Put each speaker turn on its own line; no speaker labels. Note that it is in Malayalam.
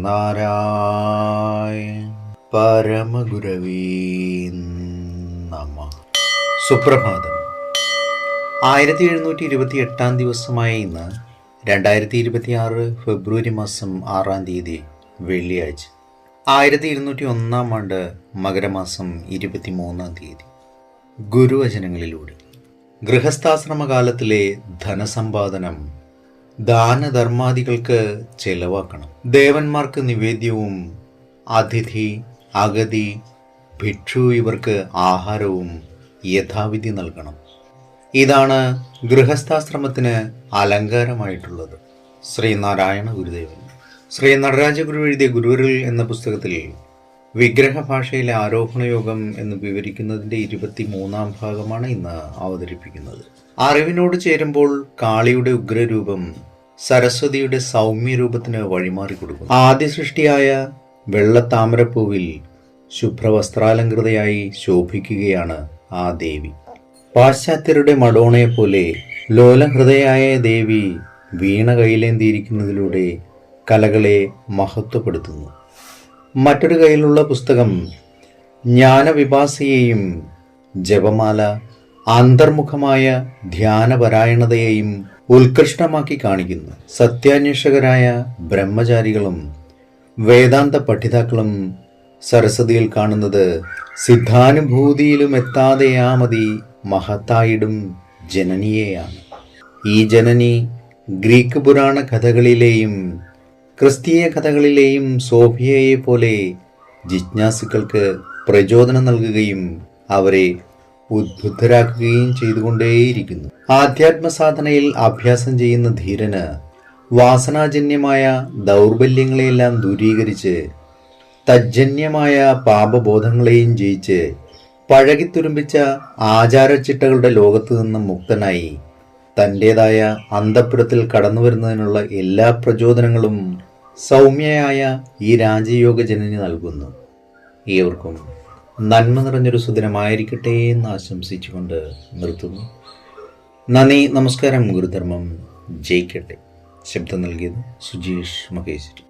ശ്രീനാരായണ പരമഗുരവേ നമഃ. സുപ്രഭാതം. 1728 ദിവസമായ ഇന്ന് 2026 ഫെബ്രുവരി മാസം 6 തീയതി വെള്ളിയാഴ്ച. 1201 ആണ്ട് മകരമാസം 23 തീയതി. ഗുരുവചനങ്ങളിലൂടെ ഗൃഹസ്ഥാശ്രമകാലത്തിലെ ധനസമ്പാദനം ദാനധർമാദികൾക്ക് ചെലവാക്കണം. ദേവന്മാർക്ക് നിവേദ്യവും അതിഥി, അഗതി, ഭിക്ഷു ഇവർക്ക് ആഹാരവും യഥാവിധി നൽകണം. ഇതാണ് ഗൃഹസ്ഥാശ്രമത്തിന് അലങ്കാരമായിട്ടുള്ളത്. ശ്രീനാരായണ ഗുരുദേവൻ. ശ്രീ നടരാജഗുരു എഴുതിയ ഗുരുവിരൽ എന്ന പുസ്തകത്തിൽ വിഗ്രഹ ഭാഷയിലെ ആരോഹണയോഗം എന്ന് വിവരിക്കുന്നതിൻ്റെ 23 ഭാഗമാണ് ഇന്ന് അവതരിപ്പിക്കുന്നത്. അറിവിനോട് ചേരുമ്പോൾ കാളിയുടെ ഉഗ്രരൂപം സരസ്വതിയുടെ സൗമ്യരൂപത്തിന് വഴിമാറി കൊടുക്കും. ആദ്യ സൃഷ്ടിയായ വെള്ളത്താമരപ്പൂവിൽ ശുഭ്രവസ്ത്രാലങ്കൃതയായി ശോഭിക്കുകയാണ് ആ ദേവി. പാശ്ചാത്യരുടെ മഡോണയെപ്പോലെ ലോലഹൃദയായ ദേവി വീണ കയ്യിലേന്തിയിരിക്കുന്നതിലൂടെ കലകളെ മഹത്വപ്പെടുത്തുന്നു. മറ്റൊരു കയ്യിലുള്ള പുസ്തകം ജ്ഞാനവിപാസയെയും ജപമാല അന്തർമുഖമായ ധ്യാനപരായണതയെയും ഉത്കൃഷ്ടമാക്കി കാണിക്കുന്നു. സത്യാന്വേഷകരായ ബ്രഹ്മചാരികളും വേദാന്ത പഠിതാക്കളും സരസ്വതിയിൽ കാണുന്നത് സിദ്ധാനുഭൂതിയിലും എത്താതെയാമതി മഹത്തായിടും ജനനിയെയാണ്. ഈ ജനനി ഗ്രീക്ക് പുരാണ കഥകളിലെയും ക്രിസ്തീയ കഥകളിലെയും സോഫിയയെ പോലെ ജിജ്ഞാസുക്കൾക്ക് പ്രചോദനം നൽകുകയും അവരെ ഉദ്ബുദ്ധരാക്കുകയും ചെയ്തുകൊണ്ടേയിരിക്കുന്നു. ആധ്യാത്മ സാധനയിൽ അഭ്യാസം ചെയ്യുന്ന ധീരന് വാസനാജന്യമായ ദൗർബല്യങ്ങളെയെല്ലാം ദൂരീകരിച്ച് തജ്ജന്യമായ പാപബോധങ്ങളെയും ജയിച്ച് പഴകിത്തുരുമ്പിച്ച ആചാരച്ചിട്ടകളുടെ ലോകത്തു നിന്നും മുക്തനായി തൻ്റേതായ അന്തഃപുരത്തിൽ കടന്നു വരുന്നതിനുള്ള എല്ലാ പ്രചോദനങ്ങളും സൗമ്യയായ ഈ രാജയോഗ ജനനി നൽകുന്നു. ഏവർക്കും നന്മ നിറഞ്ഞൊരു സുദിനമായിരിക്കട്ടെ എന്ന് ആശംസിച്ചുകൊണ്ട് നിർത്തുന്നു. നന്ദി, നമസ്കാരം. ഗുരുധർമ്മം ജയിക്കട്ടെ. ശബ്ദം നൽകിയത് സുജീഷ് മഹേശ്വരി.